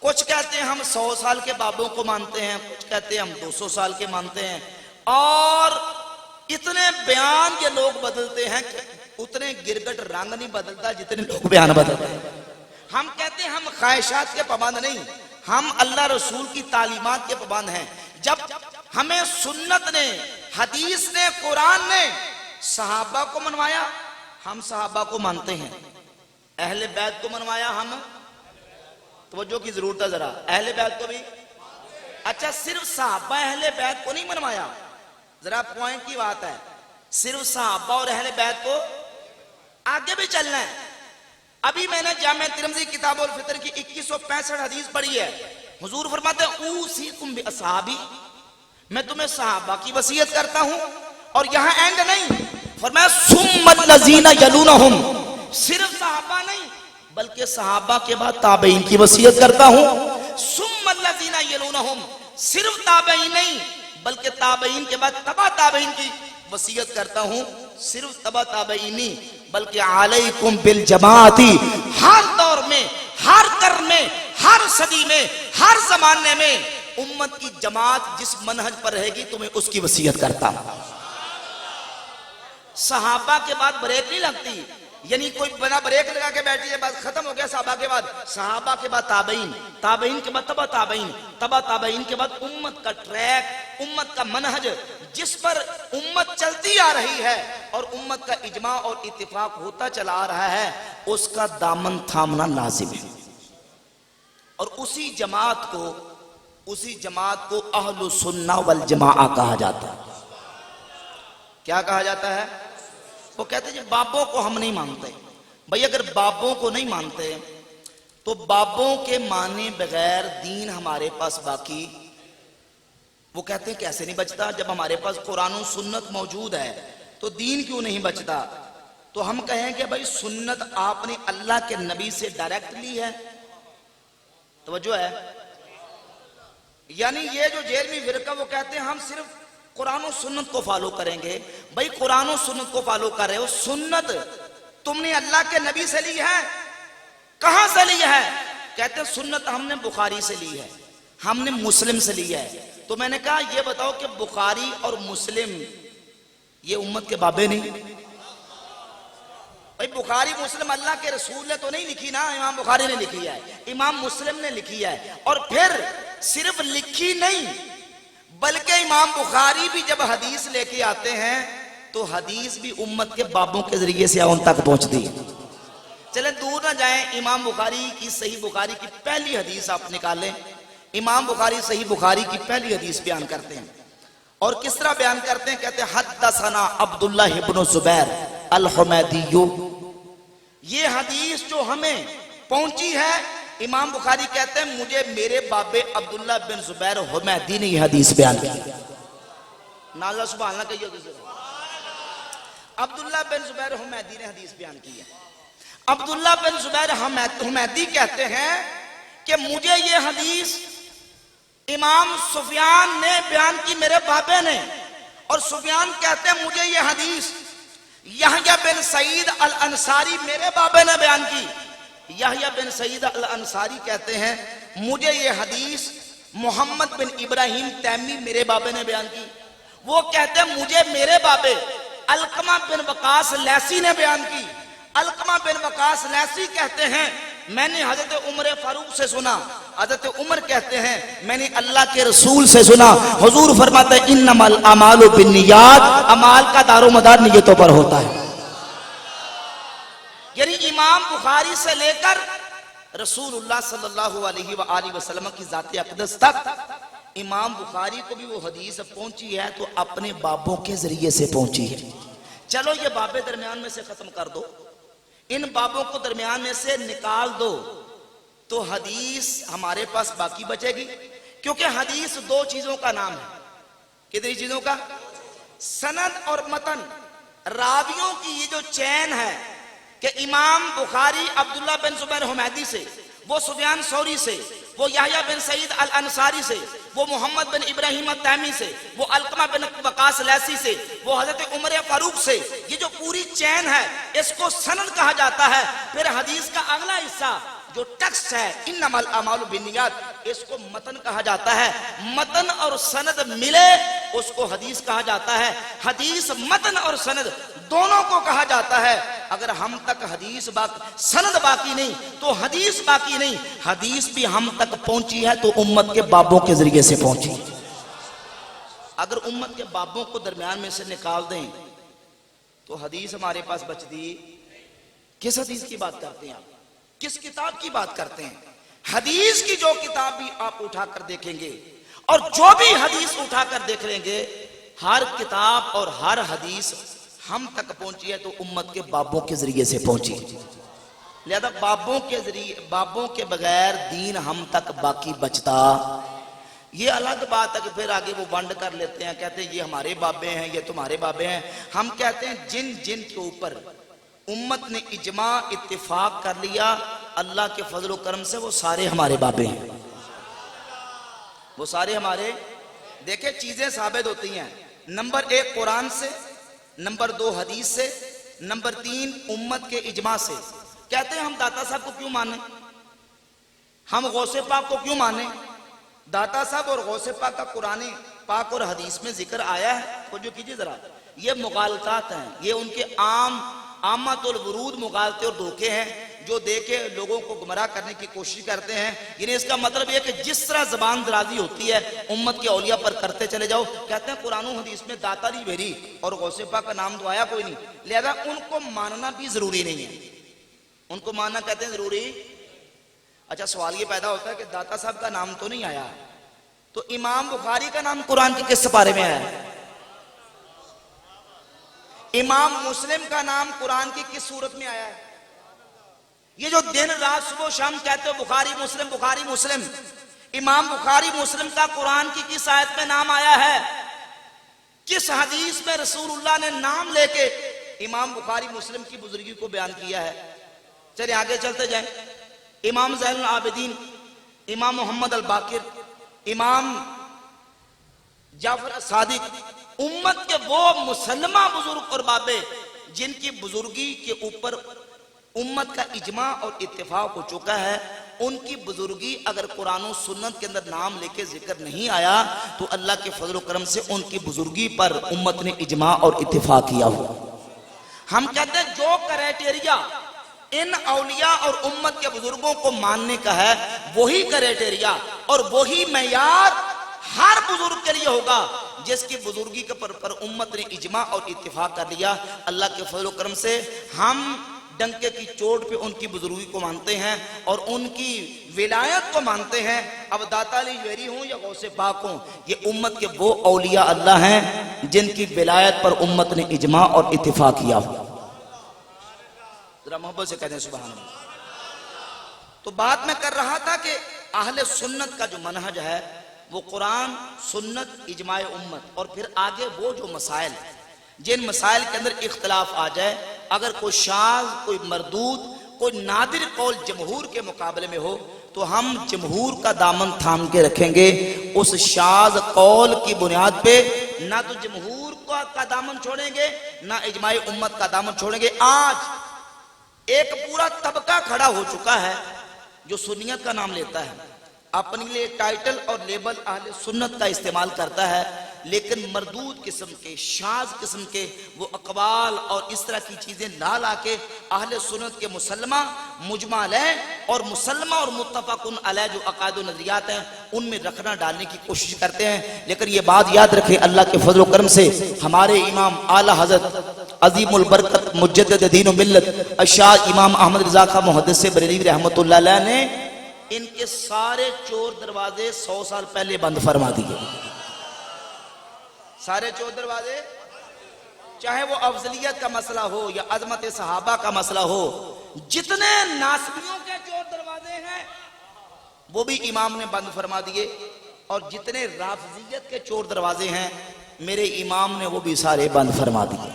کچھ کہتے ہیں ہم 100 سال کے بابوں کو مانتے ہیں، کچھ کہتے ہیں ہم 200 سال کے مانتے ہیں، اور اتنے بیان یہ لوگ بدلتے ہیں کہ اتنے گرگٹ رنگ نہیں بدلتا جتنے لوگ بیان بدلتے ہیں۔ ہم کہتے ہیں ہم خواہشات کے پابند نہیں، ہم اللہ رسول کی تعلیمات کے پابند ہیں۔ جب ہمیں سنت نے، حدیث نے، قرآن نے صحابہ کو منوایا، ہم صحابہ کو مانتے ہیں، اہل بیت کو منوایا، ہم، توجہ کی ضرورت ہے ذرا، اہل بیت کو بھی۔ اچھا صرف صحابہ اہل بیت کو نہیں منوایا، ذرا پوائنٹ کی بات ہے، صرف صحابہ اور اہل بیت کو، آگے بھی چلنا ہے۔ ابھی میں نے جامع ترمذی کتاب الفطر کی 2165 حدیث پڑھی ہے، حضور فرماتے ہیں اوصیکم باصحابی، میں تمہیں صحابہ کی وصیت کرتا ہوں، اور یہاں اینڈ نہیں، فرمایا ثم الذین یلونہم، صرف صحابہ نہیں بلکہ صحابہ کے بعد تابعین کی وصیت کرتا ہوں، ثم الذین یلونہم، صرف تابعین نہیں بلکہ تابعین کے بعد تبع تابعین کی وصیت کرتا ہوں، صرف تبع تابعین نہیں بلکہ علیکم بالجماعت، ہر دور میں، ہر قرن میں، ہر صدی میں، ہر زمانے میں امت کی جماعت جس منہج پر رہے گی تمہیں اس کی وصیت کرتا ہوں۔ صحابہ کے بعد بریک نہیں لگتی، یعنی کوئی بنا بریک لگا کے بیٹھی ہے بس ختم ہو گیا صحابہ کے بعد، صحابہ کے بعد تابعین، تابعین کے بعد تبع تابعین، تبع تابعین کے بعد امت کا ٹریک، امت کا منہج جس پر امت چلتی آ رہی ہے اور امت کا اجماع اور اتفاق ہوتا چلا آ رہا ہے، اس کا دامن تھامنا لازم ہے۔ اور اسی جماعت کو اہل سنہ والجماعہ کہا جاتا ہے۔ کیا کہا جاتا ہے؟ وہ کہتے ہیں جی بابوں کو ہم نہیں مانتے۔ بھئی اگر بابوں کو نہیں مانتے تو بابوں کے مانے بغیر دین ہمارے پاس باقی، وہ کہتے ہیں کیسے نہیں بچتا؟ جب ہمارے پاس قرآن و سنت موجود ہے تو دین کیوں نہیں بچتا؟ تو ہم کہیں کہ بھئی سنت آپ نے اللہ کے نبی سے ڈائریکٹ لی ہے، توجہ ہے؟ یعنی یہ جو جیلمی فرقہ وہ کہتے ہیں ہم صرف قرآن و سنت کو فالو کریں گے۔ بھئی قرآن و سنت کو فالو کر رہے ہو، سنت تم نے اللہ کے نبی سے لی ہے، کہاں سے لی ہے؟ کہتے ہیں سنت ہم نے بخاری سے لی ہے، ہم نے مسلم سے لی ہے۔ تو میں نے کہا یہ بتاؤ کہ بخاری اور مسلم یہ امت کے بابے نہیں؟ بھئی بخاری مسلم اللہ کے رسول نے تو نہیں لکھی نا، امام بخاری نے لکھی ہے، امام مسلم نے لکھی ہے، اور پھر صرف لکھی نہیں بلکہ امام بخاری بھی جب حدیث لے کے آتے ہیں تو حدیث بھی امت کے بابوں کے ذریعے سے ان تک پہنچتی ہے۔ چلیں دور نہ جائیں، امام بخاری کی صحیح بخاری کی پہلی حدیث آپ نکالیں، امام بخاری صحیح بخاری کی پہلی حدیث بیان کرتے ہیں، اور کس طرح بیان کرتے ہیں؟ کہتے ہیں حدثنا عبداللہ ابن زبیر الحمیدیو، یہ حدیث جو ہمیں پہنچی ہے، امام بخاری کہتے ہیں مجھے میرے بابے عبداللہ بن زبیر حمیدی نے یہ حدیث بیان کی۔ نازلہ سبحان اللہ کہیے، عبداللہ بن زبیر حمیدی نے حدیث بیان کی ہے۔ عبداللہ بن زبیر حمیدی کہتے ہیں کہ مجھے یہ حدیث امام سفیان نے بیان کی، میرے بابے نے، اور سفیان کہتے ہیں مجھے یہ حدیث یحییٰ بن سعید الانصاری میرے بابے نے بیان کی۔ یحییٰ بن سعید الانصاری کہتے ہیں مجھے یہ حدیث محمد بن ابراہیم تیمی میرے بابے نے بیان کی۔ وہ کہتے ہیں مجھے میرے بابے علقمہ بن وقاص لیثی نے بیان کی۔ علقمہ بن وقاص لیثی کہتے ہیں میں نے حضرت عمر فاروق سے سنا، حضرت عمر کہتے ہیں میں نے اللہ کے رسول سے سنا، حضور فرماتے ہیں انما الاعمال بالنیات، اعمال کا دار و مدار نیتوں پر ہوتا ہے۔ یعنی امام بخاری سے لے کر رسول اللہ صلی اللہ علیہ وآلہ وسلم کی ذات اقدس تک امام بخاری کو بھی وہ حدیث پہنچی ہے تو اپنے بابوں کے ذریعے سے پہنچی ہے. چلو یہ بابے درمیان میں سے ختم کر دو، ان بابوں کو درمیان میں سے نکال دو تو حدیث ہمارے پاس باقی بچے گی. کیونکہ حدیث دو چیزوں کا نام ہے. کتنی چیزوں کا؟ سند اور متن. راویوں کی یہ جو چین ہے کہ امام بخاری عبداللہ بن زبیر حمیدی سے، وہ سفیان ثوری سے، وہ یحییٰ بن سعید الانصاری سے، وہ محمد بن ابراہیم التیمی سے، وہ علقمہ بن وقاص لیثی سے، وہ حضرت عمر فاروق سے، یہ جو پوری چین ہے اس کو سند کہا جاتا ہے. پھر حدیث کا اگلا حصہ جو ٹیکسٹ ہے انما الاعمال بالنیات، اس کو متن کہا جاتا ہے. متن اور سند ملے اس کو حدیث کہا جاتا ہے. حدیث متن اور سند دونوں کو کہا جاتا ہے. اگر ہم تک حدیث سند باقی نہیں تو حدیث باقی نہیں. حدیث بھی ہم تک پہنچی ہے تو امت کے بابوں کے ذریعے سے پہنچی. اگر امت کے بابوں کو درمیان میں سے نکال دیں تو حدیث ہمارے پاس بچتی. کس حدیث کی بات کرتے ہیں آپ؟ کس کتاب کی بات کرتے ہیں؟ حدیث کی جو کتاب بھی آپ اٹھا کر دیکھیں گے اور جو بھی حدیث اٹھا کر دیکھ لیں گے، ہر کتاب اور ہر حدیث ہم تک پہنچی ہے تو امت کے بابوں کے ذریعے سے پہنچی. لہذا بابوں کے بغیر دین ہم تک باقی بچتا. یہ الگ بات ہے کہ پھر آگے وہ ونڈ کر لیتے ہیں، کہتے ہیں یہ ہمارے بابے ہیں، یہ تمہارے بابے ہیں. ہم کہتے ہیں جن جن کے اوپر امت نے اجماع اتفاق کر لیا اللہ کے فضل و کرم سے وہ سارے ہمارے بابے ہیں. وہ سارے ہمارے. دیکھیں چیزیں ثابت ہوتی ہیں. نمبر 1 قرآن سے، نمبر 2 حدیث سے، نمبر 3 امت کے اجماع سے. کہتے ہیں ہم داتا صاحب کو کیوں مانیں، ہم غوث پاک کو کیوں مانیں؟ داتا صاحب اور غوث پاک کا قرآن پاک اور حدیث میں ذکر آیا ہے. توجہ کیجئے ذرا، یہ مغالطات ہیں، یہ ان کے عامت الورود مغالطے اور دھوکے ہیں جو دے کے لوگوں کو گمراہ کرنے کی کوشش کرتے ہیں. یعنی اس کا مطلب یہ کہ جس طرح زبان درازی ہوتی ہے امت کے اولیاء پر کرتے چلے جاؤ. کہتے ہیں قرآن و حدیث میں داتا نہیں بھیری اور غوث پاک کا نام تو آیا کوئی نہیں، لہذا ان کو ماننا بھی ضروری نہیں ہے. ان کو ماننا کہتے ہیں ضروری. اچھا سوال یہ پیدا ہوتا ہے کہ داتا صاحب کا نام تو نہیں آیا، تو امام بخاری کا نام قرآن کے کس سپارے میں آیا ہے؟ امام مسلم کا نام قرآن کی کس صورت میں آیا ہے؟ یہ جو دن رات صبح و شام کہتے ہو بخاری مسلم، امام بخاری مسلم کا قرآن کی کس آیت میں نام آیا ہے؟ کس حدیث میں رسول اللہ نے نام لے کے امام بخاری مسلم کی بزرگی کو بیان کیا ہے؟ چلے آگے چلتے جائیں. امام زین العابدین، امام محمد الباقر، امام جعفر صادق، امت کے وہ مسلمہ بزرگ اور بابے جن کی بزرگی کے اوپر امت کا اجماع اور اتفاق ہو چکا ہے، ان کی بزرگی اگر قرآن و سنت کے اندر نام لے کے ذکر نہیں آیا تو اللہ کے فضل و کرم سے ان کی بزرگی پر امت نے اجماع اور اتفاق کیا ہوا. ہم کہتے ہیں جو کرائٹیریا ان اولیاء اور امت کے بزرگوں کو ماننے کا ہے وہی کرائٹیریا اور وہی معیار ہر بزرگ کے لیے ہوگا جس کی بزرگی کے پر امت نے اجماع اور اتفاق کر لیا. اللہ کے فضل و کرم سے ہم ڈنکے کی چوٹ پہ ان کی بزرگی کو مانتے ہیں اور ان کی ولایت کو مانتے ہیں. اب داتا علی جوہری ہوں یا غوث پاک ہوں، یہ امت کے وہ اولیاء اللہ ہیں جن کی ولایت پر امت نے اجماع اور اتفاق کیا ہوا. ذرا محبت سے کہتے ہیں سبحان اللہ. تو بات میں کر رہا تھا کہ اہل سنت کا جو منہج ہے وہ قرآن، سنت، اجماع امت، اور پھر آگے وہ جو مسائل جن مسائل کے اندر اختلاف آ جائے، اگر کوئی شاذ، کوئی مردود، کوئی نادر قول جمہور کے مقابلے میں ہو تو ہم جمہور کا دامن تھام کے رکھیں گے. اس شاذ قول کی بنیاد پہ نہ تو جمہور کا دامن چھوڑیں گے نہ اجماع امت کا دامن چھوڑیں گے. آج ایک پورا طبقہ کھڑا ہو چکا ہے جو سنیت کا نام لیتا ہے، اپنے لیے ٹائٹل اور لیبل اہل سنت کا استعمال کرتا ہے، لیکن مردود قسم کے، شاذ قسم کے وہ اقوال اور اس طرح کی چیزیں لا کے اہل سنت کے مسلمہ، مجمع علیہ اور مسلمہ اور متفقن علیہ جو عقائد و نظریات ہیں ان میں رکھنا ڈالنے کی کوشش کرتے ہیں. لیکن یہ بات یاد رکھیں، اللہ کے فضل و کرم سے ہمارے امام اعلیٰ حضرت عظیم البرکت مجدد دین و ملت شاہ امام احمد رضا خان محدث بریلوی رحمت اللہ علیہ نے ان کے سارے چور دروازے 100 سال پہلے بند فرما دیے. سارے چور دروازے، چاہے وہ افضلیت کا مسئلہ ہو یا عظمت صحابہ کا مسئلہ ہو، جتنے ناسبیوں کے چور دروازے ہیں وہ بھی امام نے بند فرما دیے، اور جتنے رافضیت کے چور دروازے ہیں میرے امام نے وہ بھی سارے بند فرما دیے.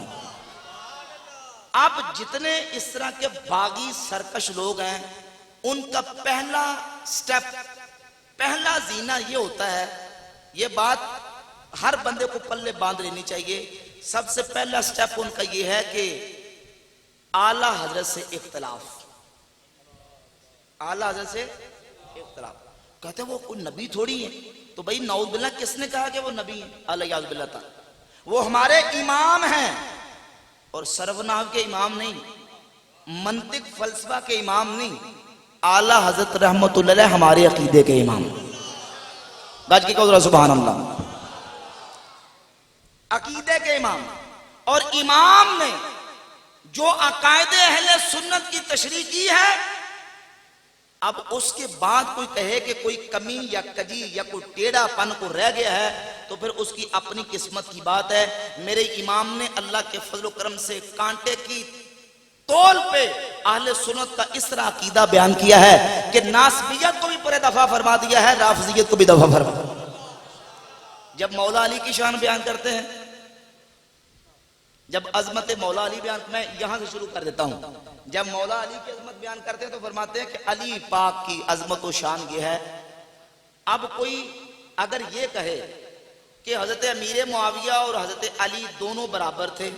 اب جتنے اس طرح کے باغی سرکش لوگ ہیں ان کا پہلا سٹیپ، پہلا زینہ یہ ہوتا ہے، یہ بات ہر بندے کو پلے باندھ لینی چاہیے. سب سے پہلا سٹیپ ان کا یہ ہے کہ اعلیٰ حضرت سے اختلاف. اعلیٰ حضرت سے اختلاف، کہتے ہیں وہ کوئی نبی تھوڑی ہے. تو بھائی نعوذ باللہ کس نے کہا کہ وہ نبی ہیں؟ علیہ باللہ تعالی، وہ ہمارے امام ہیں، اور سروناو کے امام نہیں، منطق فلسفہ کے امام نہیں، اعلیٰ حضرت رحمت اللہ علیہ ہمارے عقیدے کے امام. گاج کی قدرہ سبحان اللہ، عقیدے کے امام. اور امام نے جو عقائد اہل سنت کی تشریح کی ہے، اب اس کے بعد کوئی کہے کہ کوئی کمی یا کجی یا کوئی ٹیڑھا پن کو رہ گیا ہے تو پھر اس کی اپنی قسمت کی بات ہے. میرے امام نے اللہ کے فضل و کرم سے کانٹے کی تول پہ اہل سنت کا اس طرح عقیدہ بیان کیا ہے کہ ناسبیت کو بھی پورے دفعہ فرما دیا ہے، رافضیت کو بھی دفعہ فرما. جب مولا علی کی شان بیان کرتے ہیں، جب عظمت مولا علی بیان، میں یہاں سے شروع کر دیتا ہوں، جب مولا علی کی عظمت بیان کرتے ہیں تو فرماتے ہیں کہ علی پاک کی عظمت و شان یہ ہے. اب کوئی اگر یہ کہے کہ حضرت امیر معاویہ اور حضرت علی دونوں برابر تھے،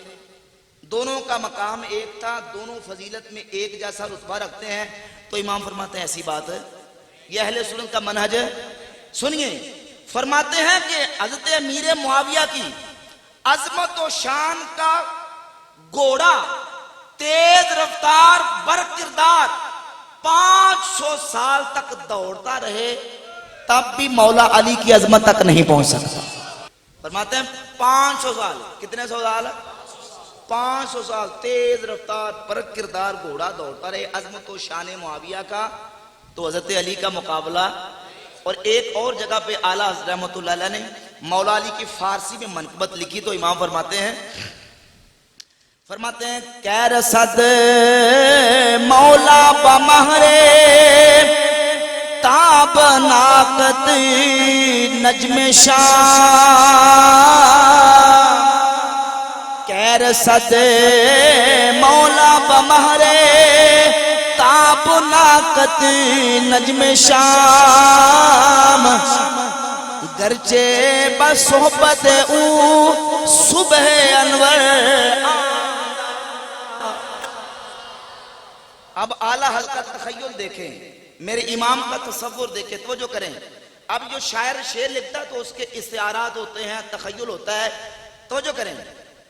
دونوں کا مقام ایک تھا، دونوں فضیلت میں ایک جیسا رتبہ رکھتے ہیں، تو امام فرماتے ہیں ایسی بات ہے، یہ اہل سنت کا منہج ہے. سنیے، فرماتے ہیں کہ حضرت امیر معاویہ کی عظمت و شان کا گھوڑا تیز رفتار برکردار 500 سال تک دوڑتا رہے تب بھی مولا علی کی عظمت تک نہیں پہنچ سکتا. فرماتے ہیں 500 سال، کتنے سو سال؟ 500 سال تیز رفتار برکردار گھوڑا دوڑتا رہے عظمت و شان معاویہ کا، تو حضرت علی کا مقابلہ. اور ایک اور جگہ پہ اعلیٰ حضرت رحمت اللہ علیہ نے مولا علی کی فارسی میں منقبت لکھی تو امام فرماتے ہیں کہ رسد مولا بمہرے تاب ناقت نجم شام، کہ رسد مولا بمہرے تاب ناقت نجم شام، گرچہ بصحبت او صبح انور. اب اعلیٰ حضرت کا تخیل دیکھیں، میرے امام کا تصور دیکھیں، توجہ کریں. اب جو شاعر شعر لکھتا ہے تو اس کے استعارات ہوتے ہیں، تخیل ہوتا ہے. توجہ کریں،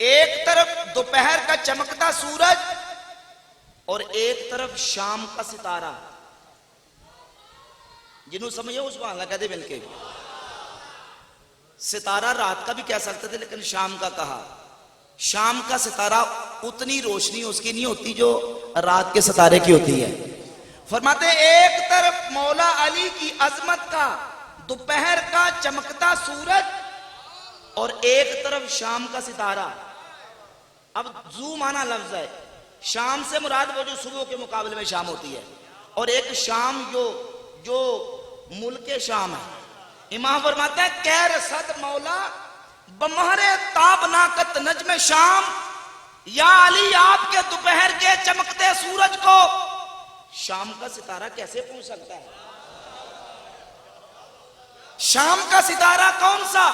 ایک طرف دوپہر کا چمکتا سورج اور ایک طرف شام کا ستارہ. جنہوں سمجھے اس کو اللہ کہتے مل کے. ستارہ رات کا بھی کہہ سکتے تھے لیکن شام کا کہا. شام کا ستارہ اتنی روشنی اس کی نہیں ہوتی جو رات کے ستارے کی ہوتی ہے. فرماتے ایک طرف مولا علی کی عظمت کا دوپہر کا چمکتا سورج اور ایک طرف شام کا ستارہ. اب ذو معنی لفظ ہے، شام سے مراد وہ جو صبح کے مقابلے میں شام ہوتی ہے، اور ایک شام جو ملک شام ہے. امام فرماتا ہے کہ رسد مولا بمہر تابناکت نجم شام، یا علی آپ کے دوپہر کے چمکتے سورج کو شام کا ستارہ کیسے پہنچ سکتا ہے؟ شام کا ستارہ کون سا؟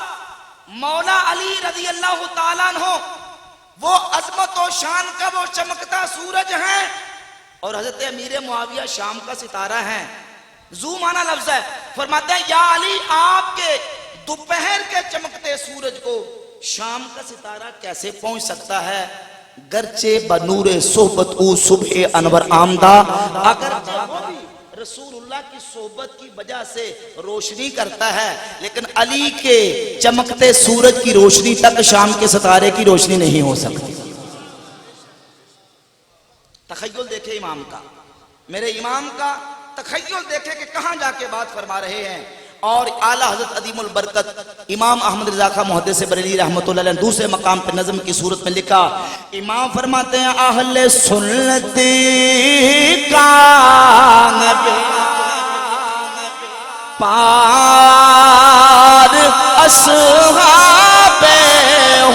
مولا علی رضی اللہ تعالیٰ عنہ، وہ عظمت و شان کا وہ چمکتا سورج ہیں، اور حضرت امیر معاویہ شام کا ستارہ ہیں. ذو معنی لفظ ہے. فرماتے ہیں یا علی آپ کے دوپہر کے چمکتے سورج کو شام کا ستارہ کیسے پہنچ سکتا ہے؟ گرچہ بنور صحبت او صبح انور آمدہ، اگر وہ بھی رسول اللہ کی صحبت کی وجہ سے روشنی کرتا ہے، لیکن علی کے چمکتے سورج کی روشنی تک شام کے ستارے کی روشنی نہیں ہو سکتی. تخیل دیکھے امام کا، میرے امام کا تخیل دیکھے کہ کہاں جا کے بات فرما رہے ہیں۔ اور اعلیٰ حضرت عظیم البرکت امام احمد رضا خان محدث بریلوی رحمۃ اللہ علیہ دوسرے مقام پہ نظم کی صورت میں لکھا، امام فرماتے ہیں اہل سنت کا پار اصحاب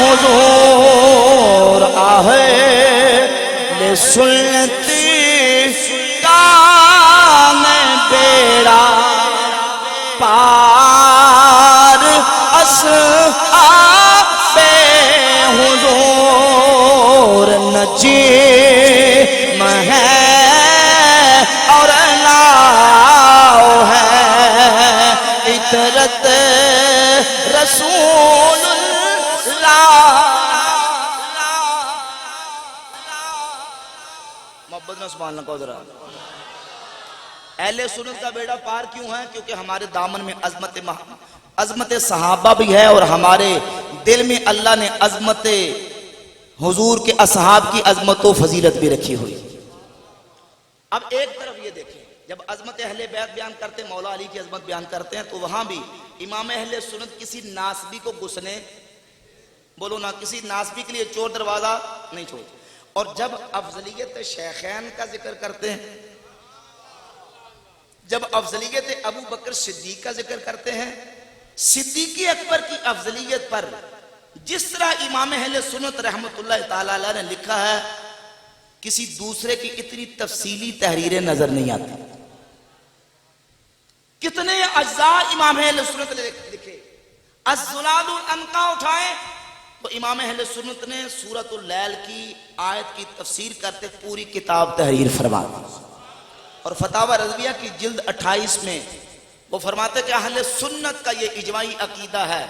حضور، اہل سنت کا بیڑا پار اصحاب حضور، نجیم ہے اور لاؤ ہے عطرت رسول اللہ۔ محبت میں سبحان اللہ کو ذرا۔ اہل سنت کا بیڑا پار کیوں ہے؟ کیونکہ ہمارے دامن میں عظمت صحابہ بھی ہے، اور ہمارے دل میں اللہ نے عظمت حضور کے اصحاب کی عظمت و فضیلت بھی رکھی ہوئی۔ اب ایک طرف یہ دیکھیں، جب عظمت اہل بیت بیان کرتے ہیں، مولا علی کی عظمت بیان کرتے ہیں، تو وہاں بھی امام اہل سنت کسی ناسبی کو گھسنے، بولو نا، کسی ناسبی کے لیے چور دروازہ نہیں چھوڑتے۔ اور جب افضلیت شیخین کا ذکر کرتے ہیں، جب افضلیت ابو بکر صدیق کا ذکر کرتے ہیں، صدیق اکبر کی افضلیت پر جس طرح امام اہل سنت رحمت اللہ تعالی علیہ نے لکھا ہے، کسی دوسرے کی اتنی تفصیلی تحریریں نظر نہیں آتی۔ کتنے اجزاء امام اہل سنت نے لکھے۔ الزلال الانقا اٹھائیں تو امام اہل سنت نے سورۃ اللیل کی آیت کی تفسیر کرتے پوری کتاب تحریر فرما دی۔ اور فتاوی رضویہ کی جلد 28 میں وہ فرماتے کہ اہل سنت کا یہ اجماعی عقیدہ ہے،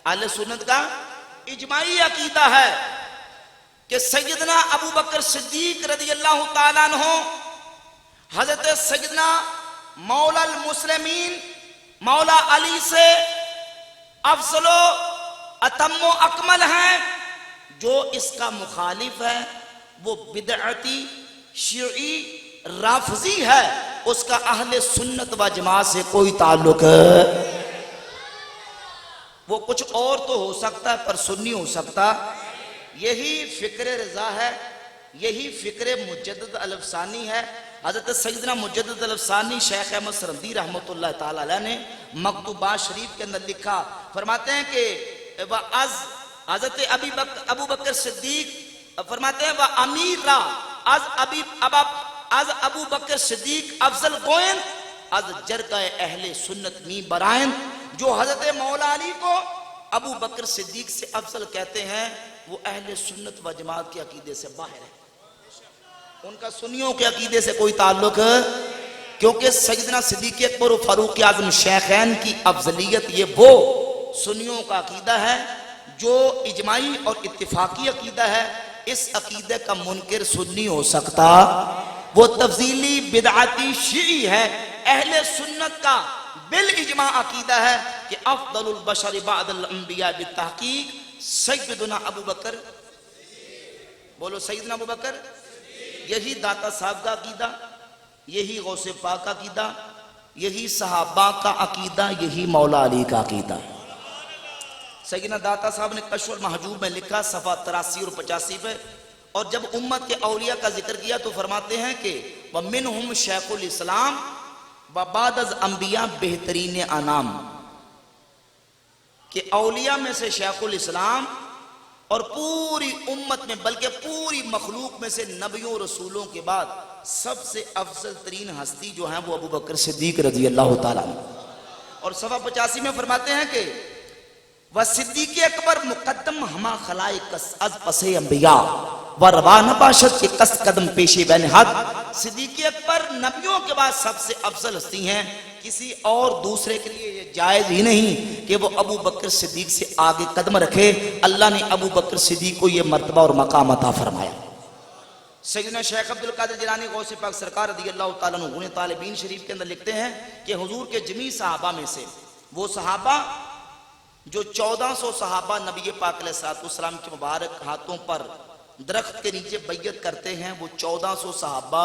اہل سنت کا اجماعی عقیدہ ہے کہ سیدنا ابو بکر صدیق رضی اللہ تعالیٰ عنہ حضرت سیدنا مولا المسلمین مولا علی سے افضل و اتم و اکمل ہیں۔ جو اس کا مخالف ہے وہ بدعتی شیعی رافضی ہے، اس کا اہل سنت و جماعت سے کوئی تعلق ہے۔ وہ کچھ اور تو ہو سکتا ہے پر سنی ہو سکتا۔ یہی فکر رضا ہے، یہی فکر مجدد الافسانی ہے۔ حضرت سیدنا مجدد الافسانی شیخ احمد سرندی رحمۃ اللہ تعالی علیہ نے مکتوبات شریف کے اندر لکھا، فرماتے ہیں کہ حضرت ابو بکر صدیق فرماتے ہیں وہ امیر را از ابو بکر صدیق افضل گوئن از جرگہ اہل سنت می برائن۔ جو حضرت مولا علی کو ابو بکر صدیق سے افضل کہتے ہیں وہ اہل سنت و جماعت کے عقیدے سے باہر ہے، ان کا سنیوں کے عقیدے سے کوئی تعلق ہے۔ کیونکہ سیدنا صدیق اکبر و فاروق اعظم شیخین کی افضلیت یہ وہ سنیوں کا عقیدہ ہے جو اجماعی اور اتفاقی عقیدہ ہے۔ اس عقیدے کا منکر سنی ہو سکتا، وہ تفضیلی بدعتی شیعی ہے۔ اہل سنت کا بالاجماع عقیدہ ہے کہ افضل البشر بعد الانبیاء بالتحقیق سیدنا ابو بکر، بولو سیدنا ابو بکر۔ یہی داتا صاحب کا عقیدہ، یہی غوث پاک کا عقیدہ، یہی صحابہ کا عقیدہ، یہی مولا علی کا عقیدہ۔ سیدنا داتا صاحب نے کشف المحجوب میں لکھا صفحہ 83 اور 85 پہ، اور جب امت کے اولیاء کا ذکر کیا تو فرماتے ہیں کہ وَمِنْهُمْ شیخ الاسلام وبعد از انبیاء بہترین انام، کہ اولیاء میں سے شیخ الاسلام اور پوری امت میں بلکہ پوری مخلوق میں سے نبیوں رسولوں کے بعد سب سے افضل ترین ہستی جو ہیں وہ ابو بکر صدیق رضی اللہ تعالیٰ عنہ۔ اور صفحہ 85 میں فرماتے ہیں کہ وَصدیق اکبر مقدم ہما خلائق از پس انبیاء و روان باشد کے قصد قدم پیشی بین حد۔ صدیق اکبر نبیوں کے بعد سب سے افضل ہستی ہیں، کسی اور دوسرے کے لیے یہ جائز ہی نہیں کہ وہ ابو بکر صدیق سے آگے قدم رکھے۔ اللہ نے ابو بکر صدیق کو یہ مرتبہ اور مقام عطا فرمایا۔ سیدنا شیخ عبدالقادر جیلانی غوث پاک سرکار رضی اللہ تعالیٰ عنہ غنی طالبین شریف کے اندر لکھتے ہیں کہ حضور کے جمیع صحابہ میں سے وہ صحابہ جو 1400 صحابہ نبی پاک علیہ السلام کے مبارک ہاتھوں پر درخت کے نیچے بیعت کرتے ہیں وہ 1400 صحابہ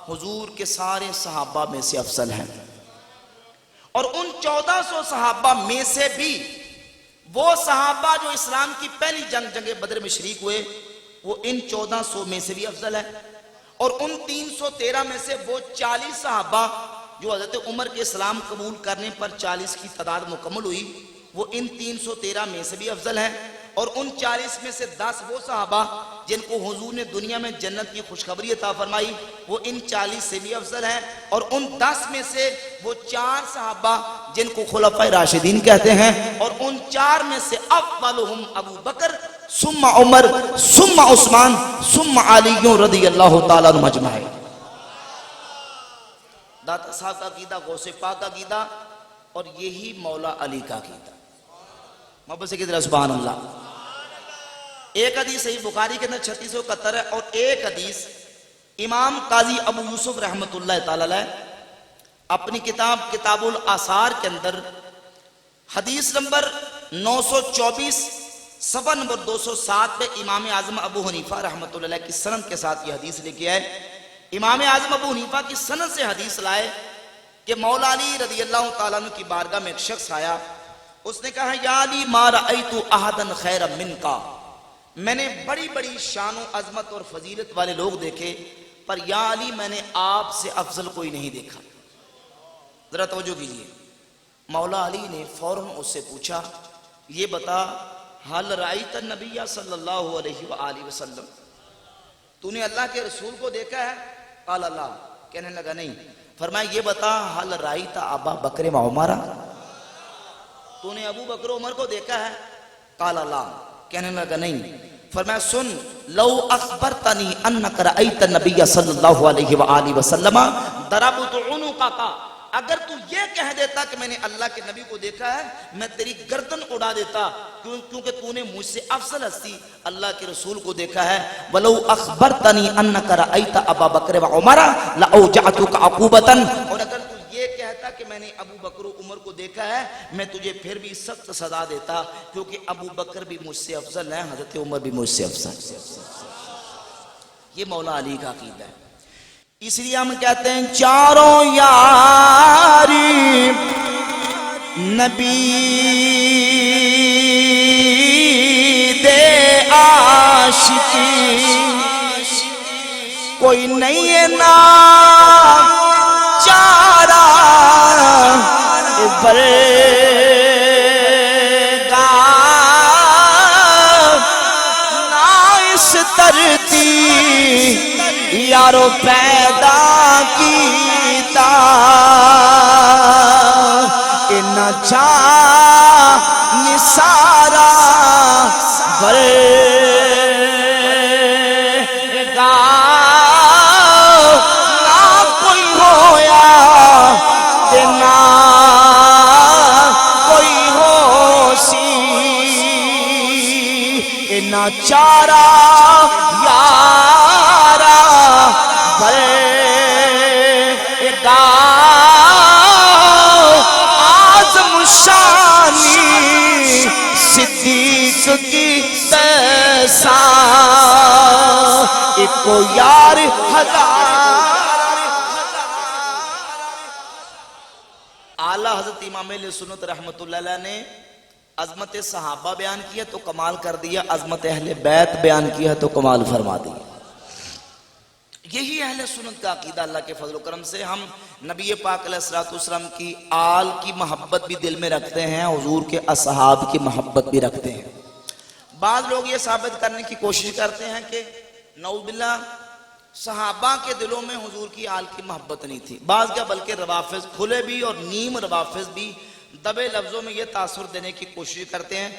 حضور کے سارے صحابہ میں سے افضل ہیں، اور ان 1400 صحابہ میں سے بھی وہ صحابہ جو اسلام کی پہلی جنگ بدر میں شریک ہوئے وہ ان 1400 میں سے بھی افضل ہے، اور ان 313 میں سے وہ 40 صحابہ جو حضرت عمر کے اسلام قبول کرنے پر 40 کی تعداد مکمل ہوئی وہ ان 313 میں سے بھی افضل ہیں، اور ان 40 میں سے 10 وہ صحابہ جن کو حضور نے دنیا میں جنت کی خوشخبری عطا فرمائی وہ ان 40 سے بھی افضل ہیں، اور ان 10 میں سے وہ 4 صحابہ جن کو خلفائے راشدین کہتے ہیں، اور ان 4 میں سے افضلہم ابو بکر ثم عمر ثم عثمان ثم علی رضی اللہ تعالیٰ عنہ اجمعین۔ داتا صاحب کا عقیدہ، غوث پاک کا عقیدہ، اور یہی مولا علی کا عقیدہ۔ محبت سے کہتے ہیں سبحان اللہ۔ ایک حدیث صحیح بخاری کے اندر 3671 ہے، اور ایک حدیث امام قاضی ابو یوسف رحمۃ اللہ تعالی علیہ اپنی کتاب کتاب الآثار کے اندر حدیث نمبر 924 صفحہ نمبر 207 پہ امام اعظم ابو حنیفہ رحمۃ اللہ علیہ کی سند کے ساتھ یہ حدیث لکھی ہے۔ امام اعظم ابو حنیفہ کی سند سے حدیث لائے کہ مولا علی رضی اللہ تعالیٰ عنہ کی بارگاہ میں ایک شخص آیا، اس نے کہا یا علی ما رأیت احدا خیرا منکا، میں نے بڑی بڑی شان و عظمت اور فضیلت والے لوگ دیکھے پر یا علی میں نے آپ سے افضل کوئی نہیں دیکھا۔ ذرا توجہ کیجیے، مولا علی نے فوراً اس سے پوچھا یہ بتا حل رأیت النبی صلی اللہ علیہ وآلہ وسلم، تو نے اللہ کے رسول کو دیکھا ہے؟ قال اللہ، کہنے لگا نہیں۔ فرمایا یہ بتا حل رأیت ابا بکر و عمر، تو نے ابو بکر و عمر کو دیکھا ہے؟ قال اللہ، کہنے لگا نہیں۔ فرمایا سن لو اخبرتنی انک رأیت النبی صلی اللہ علیہ وآلہ وسلم ضربت عنقک، اگر تو یہ کہہ دیتا کہ میں نے اللہ کے نبی کو دیکھا ہے میں تیری گردن اڑا دیتا، کیونکہ تو نے مجھ سے افضل ہستی اللہ کے رسول کو دیکھا ہے۔ ولو اخبرتنی انک رأیت ابا بکر و عمر لاوجعتک عقوبۃ، اور اگر تو یہ کہتا کہ میں نے ابو بکر و عمر کو دیکھا ہے میں تجھے پھر بھی سخت سزا دیتا، کیونکہ ابو بکر بھی مجھ سے افضل ہے، حضرت عمر بھی مجھ سے افضل۔ یہ مولا علی کا عقیدہ ہے۔ اس لیے ہم کہتے ہیں چاروں یاری نبی دے عاشقی، کوئی نہیں ہے نا چارہ برگا نا اس ترتی یارو پیدا کیتا، ان چاہ نثارا برگا نہ کوئی ہویا نا کوئی ہو سی، ان چارہ یارا برگا اعظم شانی صدیق کی تیسا، ایک کو یار ہزار۔ اعلیٰ حضرت امام علیہ سنت رحمت اللہ علیہ نے عظمت صحابہ بیان کیا تو کمال کر دیا، عظمت اہل بیت بیان کیا تو کمال فرما دیا۔ یہی اہل سنت کا عقیدہ۔ اللہ کے فضل و کرم سے ہم نبی پاک علیہ السلام کی آل کی محبت بھی دل میں رکھتے ہیں، حضور کے اصحاب کی محبت بھی رکھتے ہیں۔ بعض لوگ یہ ثابت کرنے کی کوشش کرتے ہیں کہ نعوذ باللہ صحابہ کے دلوں میں حضور کی آل کی محبت نہیں تھی، بعض کیا بلکہ روافظ کھلے بھی اور نیم روافظ بھی دبے لفظوں میں یہ تاثر دینے کی کوشش کرتے ہیں